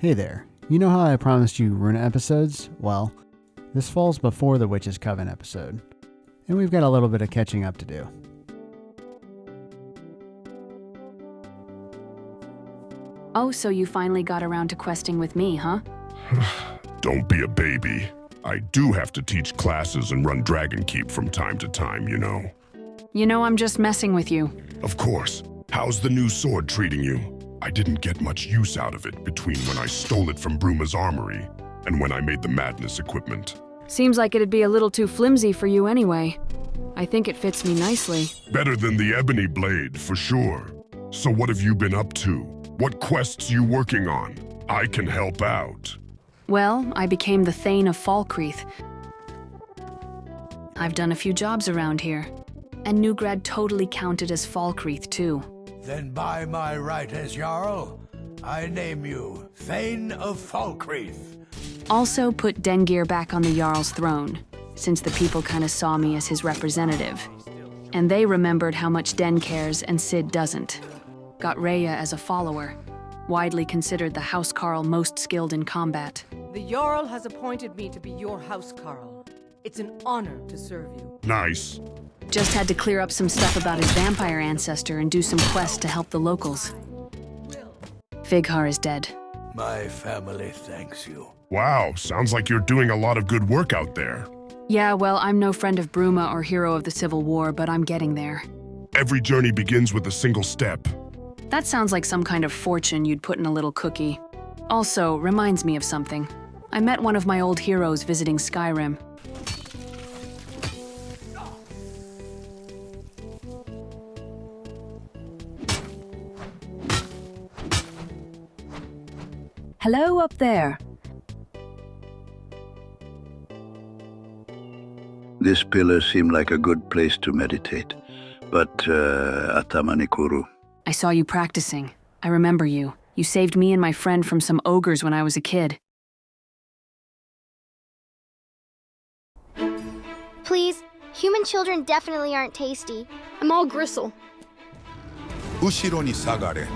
Hey there, you know how I promised you Runa episodes? Well, this falls before the Witch's Coven episode, and we've got a little bit of catching up to do. Oh, so you finally got around to questing with me, huh? Don't be a baby. I do have to teach classes and run Dragon Keep from time to time, you know. You know I'm just messing with you. Of course. How's the new sword treating you? I didn't get much use out of it between when I stole it from Bruma's armory and when I made the madness equipment. Seems like it'd be a little too flimsy for you anyway. I think it fits me nicely. Better than the ebony blade, for sure. So what have you been up to? What quests you working on? I can help out. Well, I became the Thane of Falkreath. I've done a few jobs around here. And Newgrad totally counted as Falkreath, too. Then by my right as Jarl, I name you Thane of Falkreath. Also put Dengir back on the Jarl's throne, since the people kinda saw me as his representative. And they remembered how much Den cares and Cid doesn't. Got Rhea as a follower, widely considered the housecarl most skilled in combat. The Jarl has appointed me to be your housecarl. It's an honor to serve you. Nice. Just had to clear up some stuff about his vampire ancestor and do some quests to help the locals. Vighar is dead. My family thanks you. Wow, sounds like you're doing a lot of good work out there. Yeah, well, I'm no friend of Bruma or hero of the Civil War, but I'm getting there. Every journey begins with a single step. That sounds like some kind of fortune you'd put in a little cookie. Also, reminds me of something. I met one of my old heroes visiting Skyrim. Hello up there. This pillar seemed like a good place to meditate, but Atamanikuru. I saw you practicing. I remember you. You saved me and my friend from some ogres when I was a kid. Please, human children definitely aren't tasty. I'm all gristle. Ushiro ni sagare.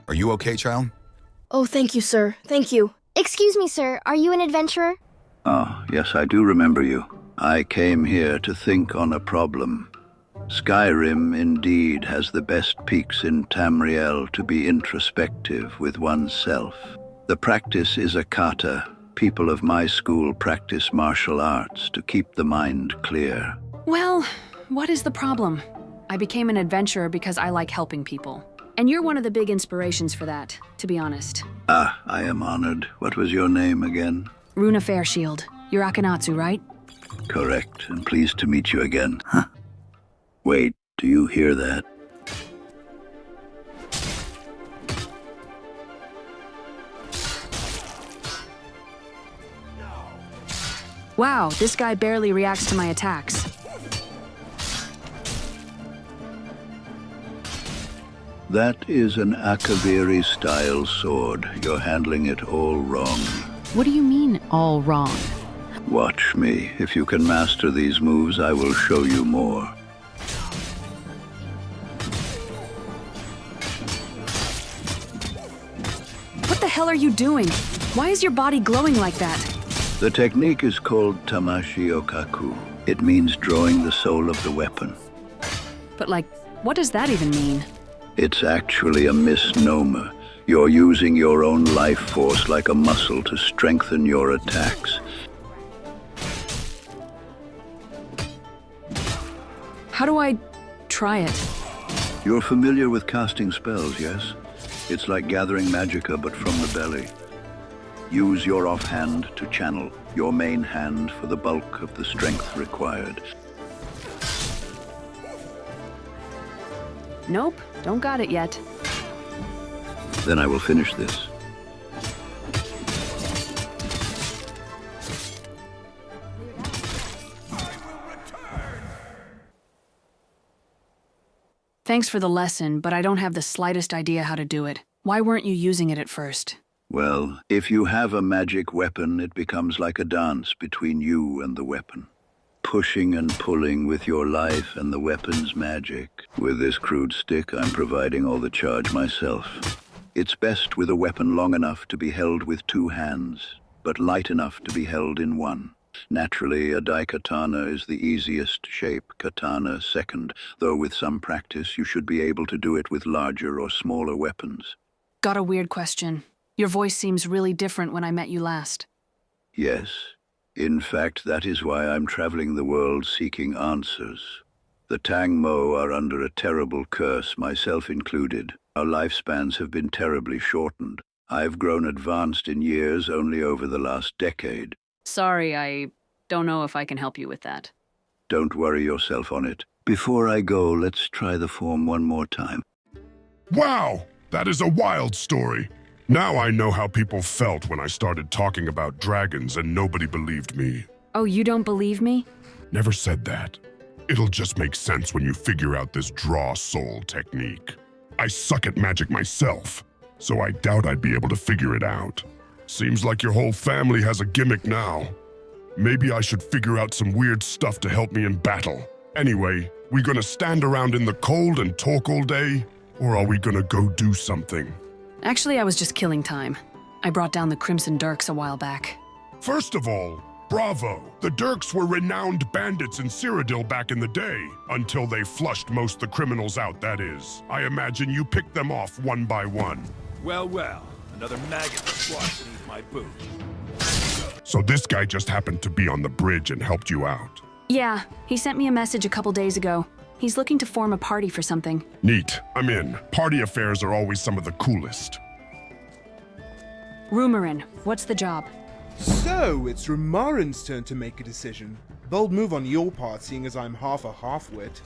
Are you okay, child? Oh, thank you, sir. Thank you. Excuse me, sir. Are you an adventurer? Oh, yes, I do remember you. I came here to think on a problem. Skyrim indeed has the best peaks in Tamriel to be introspective with oneself. The practice is a kata. People of my school practice martial arts to keep the mind clear. Well, what is the problem? I became an adventurer because I like helping people. And you're one of the big inspirations for that, to be honest. Ah, I am honored. What was your name again? Runa Fairshield. You're Akinatsu, right? Correct, and pleased to meet you again. Huh? Wait, do you hear that? Wow, this guy barely reacts to my attacks. That is an Akaviri-style sword. You're handling it all wrong. What do you mean, all wrong? Watch me. If you can master these moves, I will show you more. What the hell are you doing? Why is your body glowing like that? The technique is called Tamashi Okaku. It means drawing the soul of the weapon. But what does that even mean? It's actually a misnomer. You're using your own life force like a muscle to strengthen your attacks. How do I try it? You're familiar with casting spells, yes? It's like gathering magicka, but from the belly. Use your offhand to channel, your main hand for the bulk of the strength required. Nope, don't got it yet. Then I will finish this. Thanks for the lesson, but I don't have the slightest idea how to do it. Why weren't you using it at first? Well, if you have a magic weapon, it becomes like a dance between you and the weapon. Pushing and pulling with your life and the weapon's magic. With this crude stick, I'm providing all the charge myself. It's best with a weapon long enough to be held with 2 hands, but light enough to be held in 1. Naturally, a Daikatana is the easiest shape, katana second, though with some practice you should be able to do it with larger or smaller weapons. Got a weird question. Your voice seems really different when I met you last. Yes. In fact, that is why I'm traveling the world seeking answers. The Tang Mo are under a terrible curse, myself included. Our lifespans have been terribly shortened. I've grown advanced in years only over the last decade. Sorry, I don't know if I can help you with that. Don't worry yourself on it. Before I go, let's try the form one more time. Wow, that is a wild story. Now I know how people felt when I started talking about dragons and nobody believed me. Oh, you don't believe me? Never said that. It'll just make sense when you figure out this draw soul technique. I suck at magic myself, so I doubt I'd be able to figure it out. Seems like your whole family has a gimmick now. Maybe I should figure out some weird stuff to help me in battle. Anyway, we gonna stand around in the cold and talk all day? Or are we gonna go do something? Actually, I was just killing time. I brought down the Crimson Dirks a while back. First of all, bravo! The Dirks were renowned bandits in Cyrodiil back in the day, until they flushed most the criminals out, that is. I imagine you picked them off one by one. Well, well, another maggot squashed beneath my boot. So this guy just happened to be on the bridge and helped you out. Yeah, he sent me a message a couple days ago. He's looking to form a party for something. Neat, I'm in. Party affairs are always some of the coolest. Rumarin, what's the job? So, it's Rumarin's turn to make a decision. Bold move on your part, seeing as I'm half a half-wit.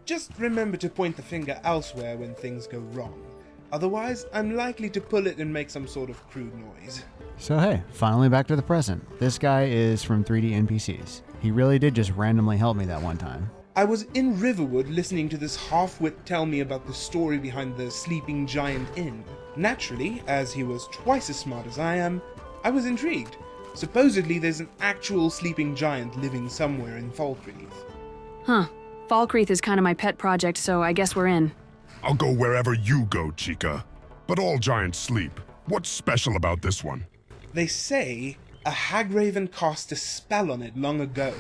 Just remember to point the finger elsewhere when things go wrong. Otherwise, I'm likely to pull it and make some sort of crude noise. So hey, finally back to the present. This guy is from 3D NPCs. He really did just randomly help me that one time. I was in Riverwood listening to this half-wit tell me about the story behind the Sleeping Giant Inn. Naturally, as he was twice as smart as I am, I was intrigued. Supposedly there's an actual sleeping giant living somewhere in Falkreath. Huh. Falkreath is kind of my pet project, so I guess we're in. I'll go wherever you go, Chica. But all giants sleep. What's special about this one? They say a Hagraven cast a spell on it long ago,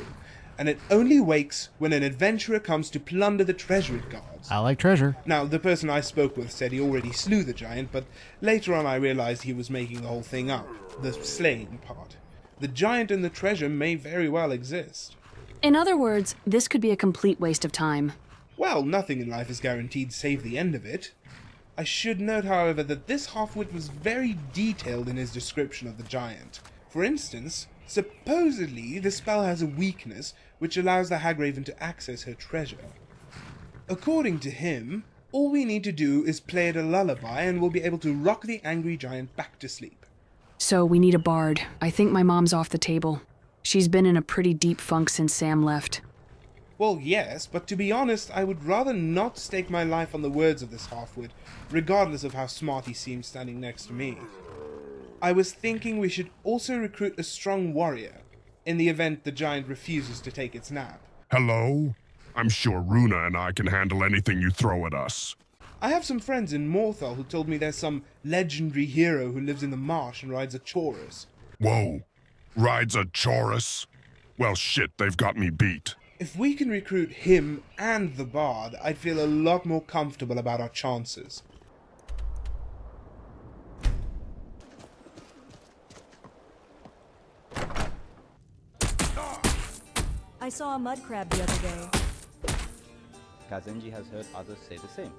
and it only wakes when an adventurer comes to plunder the treasure it guards. I like treasure. Now, the person I spoke with said he already slew the giant, but later on I realized he was making the whole thing up, the slaying part. The giant and the treasure may very well exist. In other words, this could be a complete waste of time. Well, nothing in life is guaranteed save the end of it. I should note, however, that this half-wit was very detailed in his description of the giant. For instance, supposedly the spell has a weakness which allows the Hagraven to access her treasure. According to him, all we need to do is play it a lullaby and we'll be able to rock the angry giant back to sleep. So we need a bard. I think my mom's off the table. She's been in a pretty deep funk since Sam left. Well, yes, but to be honest, I would rather not stake my life on the words of this half-wit, regardless of how smart he seems standing next to me. I was thinking we should also recruit a strong warrior, in the event the giant refuses to take its nap. Hello? I'm sure Runa and I can handle anything you throw at us. I have some friends in Morthal who told me there's some legendary hero who lives in the marsh and rides a chorus. Whoa, rides a chorus? Well shit, they've got me beat. If we can recruit him and the bard, I'd feel a lot more comfortable about our chances. I saw a mud crab the other day. Kazenji has heard others say the same.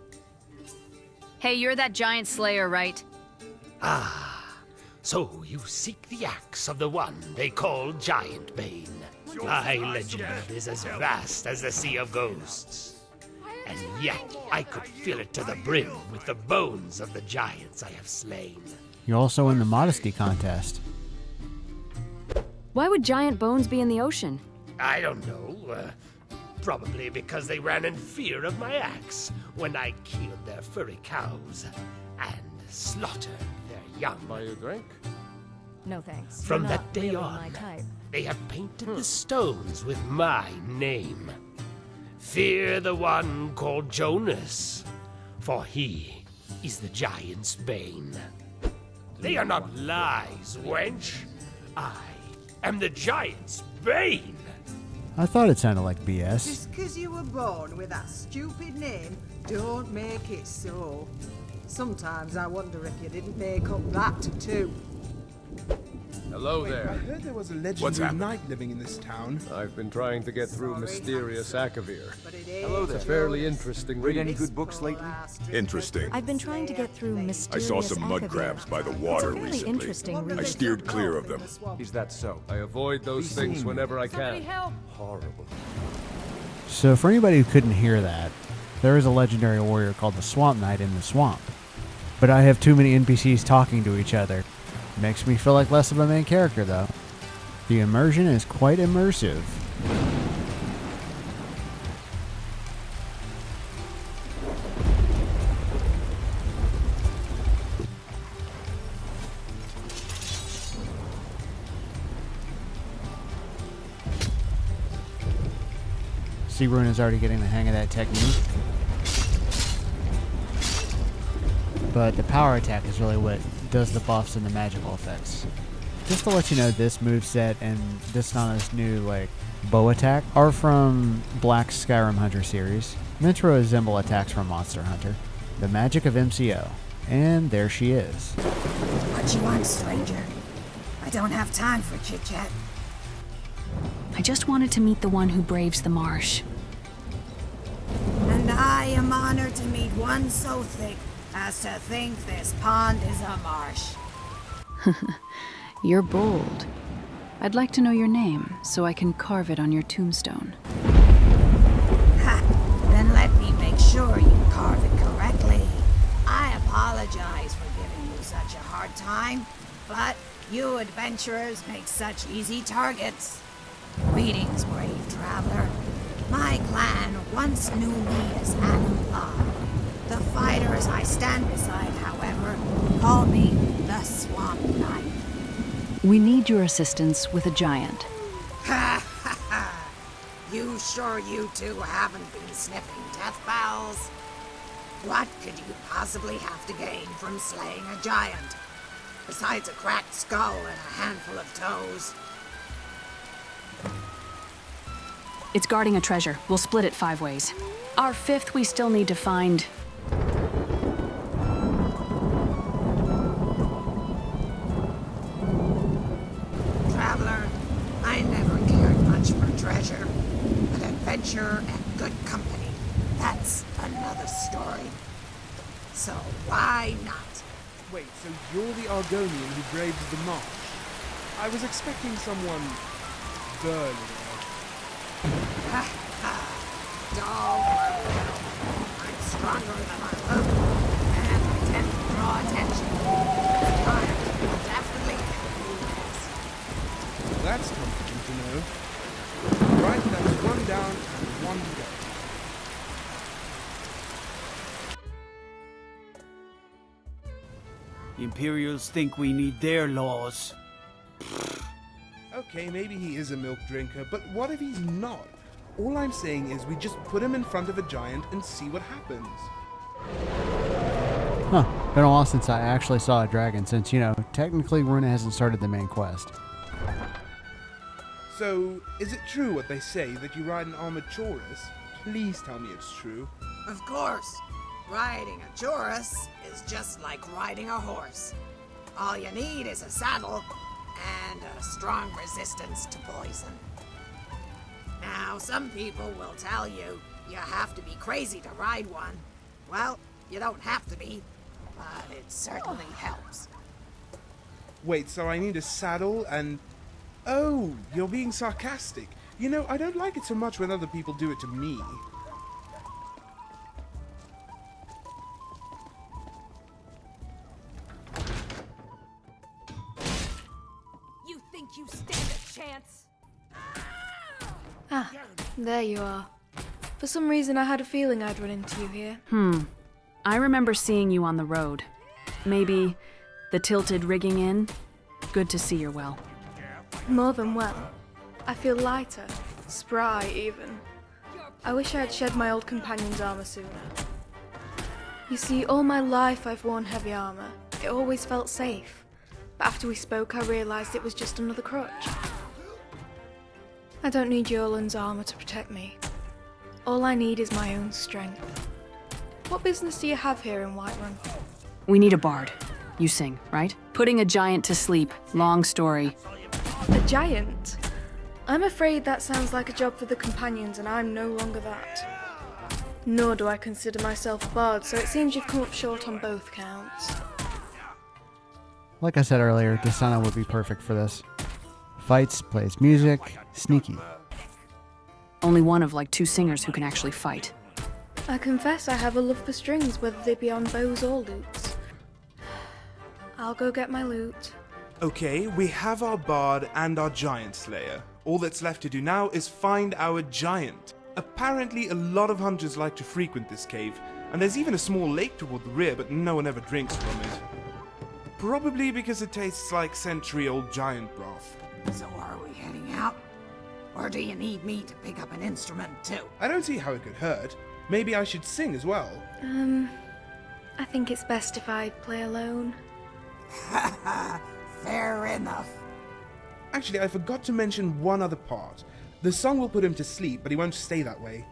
Hey, you're that giant slayer, right? Ah, so you seek the axe of the one they call Giant Bane. My legend is as vast as the Sea of Ghosts. and yet I could fill it to the brim with the bones of the giants I have slain. You also win the modesty contest. Why would giant bones be in the ocean? I don't know. Probably because they ran in fear of my axe when I killed their furry cows and slaughtered their young. Buy you a drink? No thanks. From You're that not day really on, my type. they have painted the stones with my name. Fear the one called Jonas, for he is the giant's bane. They are not lies, wench. I am the giant's bane. I thought it sounded like BS. Just 'cause you were born with that stupid name, don't make it so. Sometimes I wonder if you didn't make up that too. Hello Wait, there. I heard there was a What's legendary happening? knight living in this town. I've been trying to get through mysterious Akavir. Hello It's a fairly interesting read. Read any good books lately? Interesting. I've been trying to get through I mysterious saw some mud Akavir. crabs by the water It's a fairly recently. interesting read. I steered clear of them. Is that so? I avoid those things whenever I can. help! Horrible. So for anybody who couldn't hear that, there is a legendary warrior called the Swamp Knight in the swamp. But I have too many NPCs talking to each other. Makes me feel like less of a main character though. The immersion is quite immersive. See, Runa's already getting the hang of that technique. But the power attack is really what does the buffs and the magical effects. Just to let you know, this moveset and this Nana's new bow attack are from Black's Skyrim Hunter series, meant to resemble attacks from Monster Hunter. The magic of MCO. And there she is. What you want, stranger? I don't have time for chit-chat. I just wanted to meet the one who braves the marsh. And I am honored to meet one so thick as to think this pond is a marsh. You're bold. I'd like to know your name so I can carve it on your tombstone. Ha! Then let me make sure you carve it correctly. I apologize for giving you such a hard time, but you adventurers make such easy targets. Greetings, brave traveler. My clan once knew me as Akinatsu. The fighters I stand beside, however, call me the Swamp Knight. We need your assistance with a giant. Ha ha ha! You sure you two haven't been sniffing death bowels? What could you possibly have to gain from slaying a giant? Besides a cracked skull and a handful of toes. It's guarding a treasure. We'll split it 5 ways. Our 5th we still need to find. Traveler, I never cared much for treasure, but adventure and good company, that's another story. So why not? Wait, so you're the Argonian who braves the marsh? I was expecting someone burlier. Ha ha! Don't worry. I'm stronger than I look, and I tend to draw attention. Time will definitely do this. That's comforting to know. Right, that's one down and one to go. The Imperials think we need their laws. Okay, maybe he is a milk drinker, but what if he's not? All I'm saying is we just put him in front of a giant and see what happens. Huh. Been a while since I actually saw a dragon, since, technically Runa hasn't started the main quest. So, is it true what they say that you ride an armored Chorus? Please tell me it's true. Of course. Riding a Chorus is just like riding a horse. All you need is a saddle and a strong resistance to poison. Now, some people will tell you you have to be crazy to ride one. Well, you don't have to be, but it certainly helps. Wait, so I need a saddle and... Oh, you're being sarcastic. I don't like it so much when other people do it to me. chance. Ah, there you are. For some reason, I had a feeling I'd run into you here. I remember seeing you on the road. Maybe the tilted rigging in? Good to see you're well. More than well. I feel lighter, spry even. I wish I had shed my old companion's armor sooner. You see, all my life I've worn heavy armor. It always felt safe. But after we spoke, I realized it was just another crutch. I don't need Yolan's armor to protect me. All I need is my own strength. What business do you have here in Whiterun? We need a bard. You sing, right? Putting a giant to sleep. Long story. A giant? I'm afraid that sounds like a job for the companions, and I'm no longer that. Nor do I consider myself a bard, so it seems you've come up short on both counts. Like I said earlier, Daikatana would be perfect for this. Fights, plays music, sneaky. Only one of like 2 singers who can actually fight. I confess I have a love for strings, whether they be on bows or lutes. I'll go get my lute. Okay, we have our bard and our giant slayer. All that's left to do now is find our giant. Apparently a lot of hunters like to frequent this cave, and there's even a small lake toward the rear, but no one ever drinks from it. Probably because it tastes like century-old giant broth. So are we heading out? Or do you need me to pick up an instrument too? I don't see how it could hurt. Maybe I should sing as well. I think it's best if I play alone. Fair enough. Actually, I forgot to mention one other part. The song will put him to sleep, but he won't stay that way.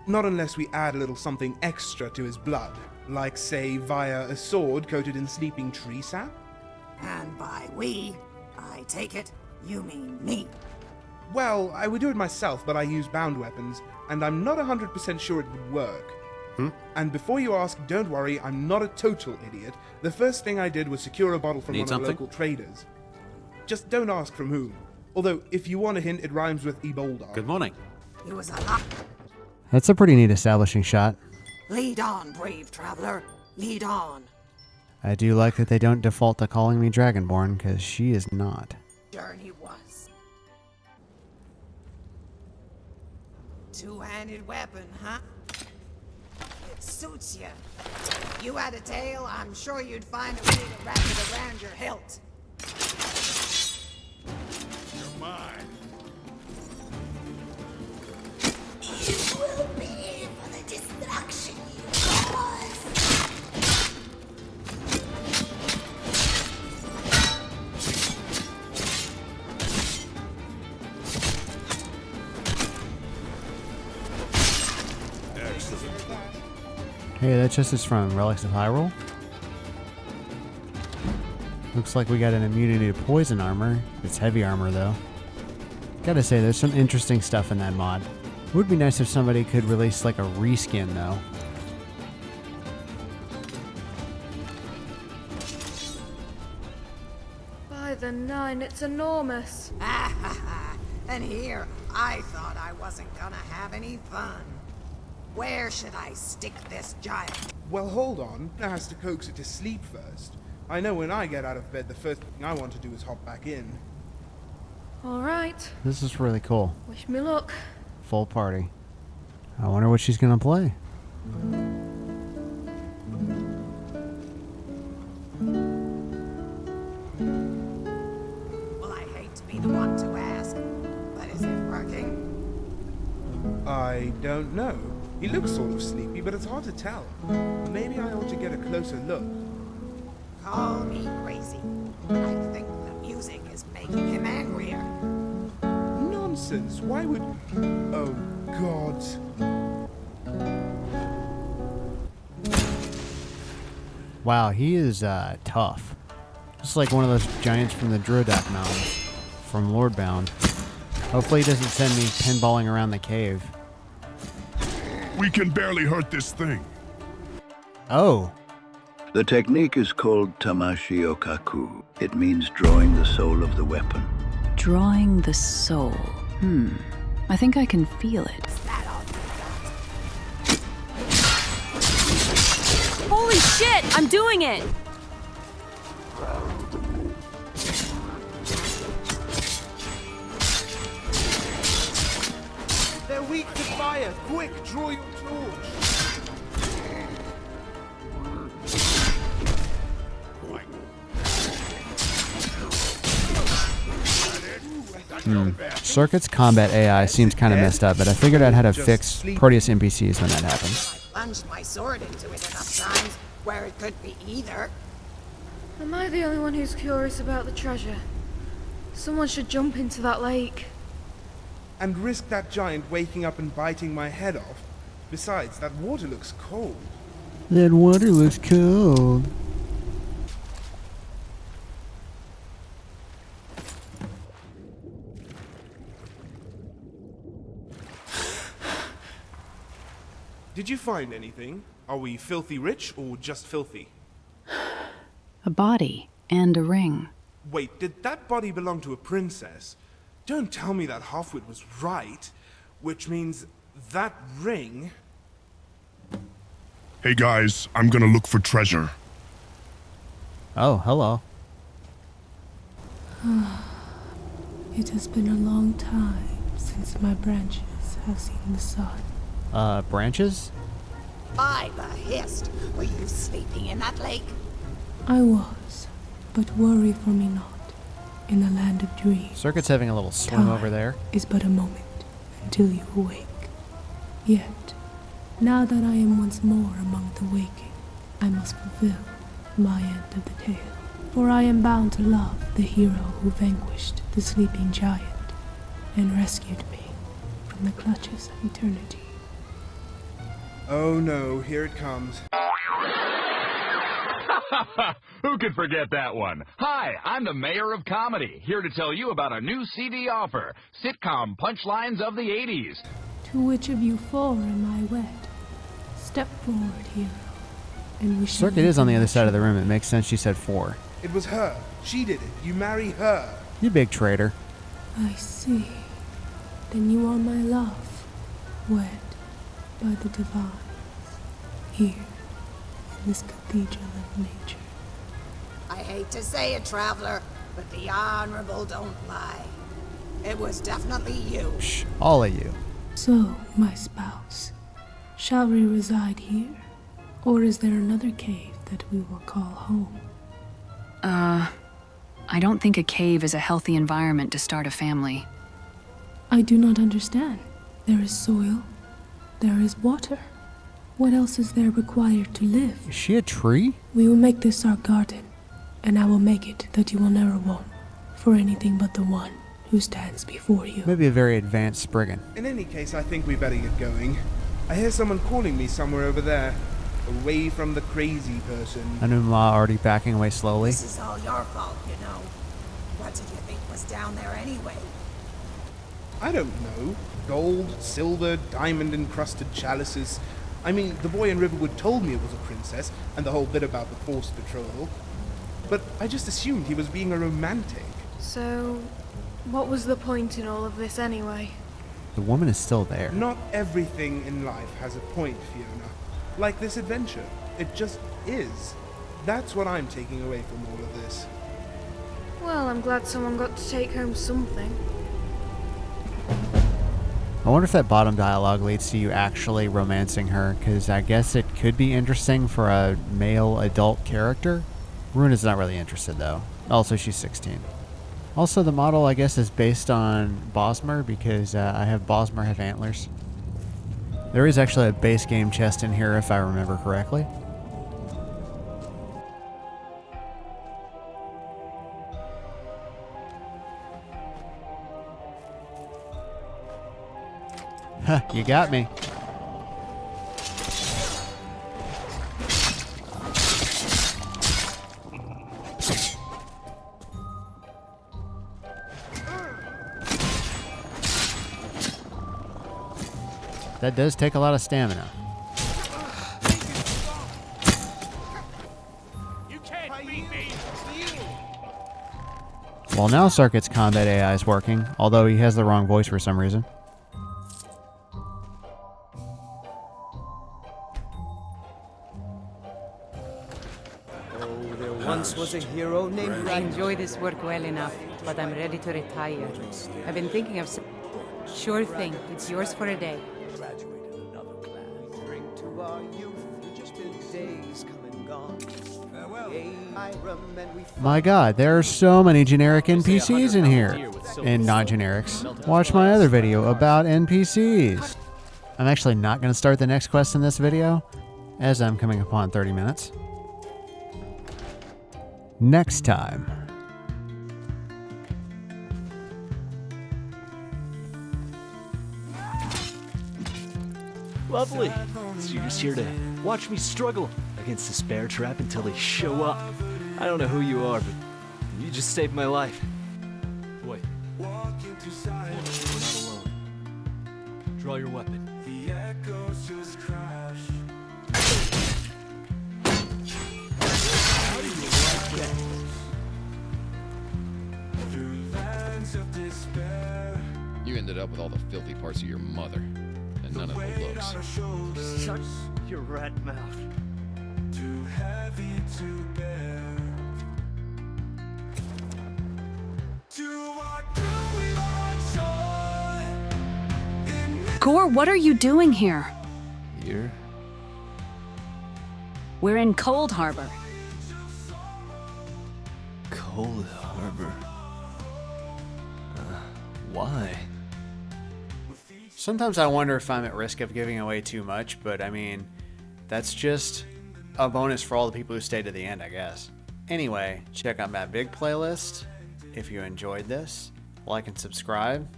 Not unless we add a little something extra to his blood. Like, say, via a sword coated in sleeping tree sap? And by we, I take it, you mean me. Well, I would do it myself, but I use bound weapons, and I'm not 100% sure it would work. And before you ask, don't worry, I'm not a total idiot. The first thing I did was secure a bottle from one of the local traders. Just don't ask from whom. Although, if you want a hint, it rhymes with Eboldar. Good morning. It was a lot. That's a pretty neat establishing shot. Lead on, brave traveler. Lead on. I do like that they don't default to calling me Dragonborn, because she is not. Journey was. Two-handed weapon, huh? It suits you. If you had a tail, I'm sure you'd find a way to wrap it around your hilt. You're mine. You will pay for the destruction you caused. Hey, that chest is from Relics of Hyrule. Looks like we got an immunity to poison armor. It's heavy armor, though. Gotta say, there's some interesting stuff in that mod. It would be nice if somebody could release like a reskin, though. By the 9, it's enormous. And here, I thought I wasn't gonna have any fun. Where should I stick this giant? Well, hold on. I has to coax it to sleep first. I know when I get out of bed, the first thing I want to do is hop back in. Alright. This is really cool. Wish me luck. Full party. I wonder what she's gonna play. Well, I hate to be the one to ask, but is it working? I don't know. He looks sort of sleepy, but it's hard to tell. Maybe I ought to get a closer look. Call me crazy. I think the music is making him angrier. Nonsense. Why would... Oh, God. Wow, he is tough. Just like one of those giants from the Druidak Mountains from Lordbound. Hopefully he doesn't send me pinballing around the cave. We can barely hurt this thing. Oh. The technique is called Tamashi Okaku. It means drawing the soul of the weapon. Drawing the soul. I think I can feel it. Holy shit! I'm doing it! fire! Quick, draw your torch! Circuit's combat AI seems kind of messed up, but I figured out how to fix Proteus NPCs when that happens. I plunged my sword into it enough times where it could be either. Am I the only one who's curious about the treasure? Someone should jump into that lake. And risk that giant waking up and biting my head off. Besides, that water looks cold. That water looks cold. Did you find anything? Are we filthy rich or just filthy? A body and a ring. Wait, did that body belong to a princess? Don't tell me that Halfwit was right, which means that ring... Hey guys, I'm gonna look for treasure. Oh, hello. It has been a long time since my branches have seen the sun. Branches? By the hist, were you sleeping in that lake? I was, but worry for me not. In the land of dreams, Circuit's having a little swim over there. is but a moment until you awake. Yet, now that I am once more among the waking, I must fulfill my end of the tale. For I am bound to love the hero who vanquished the sleeping giant and rescued me from the clutches of eternity. Oh no, here it comes. Who could forget that one? Hi, I'm the Mayor of Comedy, here to tell you about a new CD offer, Sitcom Punchlines of the 80s. To which of you four am I wed? Step forward, hero, and we shall... Circuit is on the other side of the room. It makes sense she said 4. It was her. She did it. You marry her. You big traitor. I see. Then you are my love, wed by the divines, here in this cathedral of nature. I hate to say it, traveler, but the Honorable don't lie. It was definitely you. Shh, all of you. So, my spouse, shall we reside here? Or is there another cave that we will call home? I don't think a cave is a healthy environment to start a family. I do not understand. There is soil. There is water. What else is there required to live? Is she a tree? We will make this our garden, and I will make it that you will never want for anything but the one who stands before you. Maybe a very advanced Spriggan. In any case, I think we better get going. I hear someone calling me somewhere over there. Away from the crazy person. Anumla already backing away slowly. This is all your fault, you know. What did you think was down there anyway? I don't know. Gold, silver, diamond-encrusted chalices. I mean, the boy in Riverwood told me it was a princess, and the whole bit about the forced betrothal. But I just assumed he was being a romantic. So, what was the point in all of this anyway? The woman is still there. Not everything in life has a point, Fiona. Like this adventure. It just is. That's what I'm taking away from all of this. Well, I'm glad someone got to take home something. I wonder if that bottom dialogue leads to you actually romancing her, because I guess it could be interesting for a male adult character. Runa's not really interested, though. Also, she's 16. Also, the model, I guess, is based on Bosmer, because I have Bosmer have antlers. There is actually a base game chest in here, if I remember correctly. Huh, you got me. That does take a lot of stamina. You can't beat me. Well, now Circuit's combat AI is working, although he has the wrong voice for some reason. Once was a hero named I enjoy this work well enough, but I'm ready to retire. I've been thinking of... Sure thing, it's yours for a day. graduated another class. Drink to our youth, just been days come and gone. My god, there are so many generic NPCs in here. And non-generics. Watch my other video about NPCs. I'm actually not going to start the next quest in this video, as I'm coming upon 30 minutes. Next time. Lovely. So you're just here to watch me struggle against the spare trap until they show up. I don't know who you are, but you just saved my life. Wait. We're not alone. Draw your weapon. The echoes just crash. How do you like that? Through lands of despair. You ended up with all the filthy parts of your mother. None of the looks. Shut your rat mouth. Too heavy to bear. Gore, what are you doing here? Here? We're in Cold Harbor. Cold Harbor? Why? Sometimes I wonder if I'm at risk of giving away too much, but I mean, that's just a bonus for all the people who stay to the end, I guess. Anyway, check out my big playlist. If you enjoyed this, like and subscribe.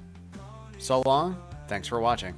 So long, thanks for watching.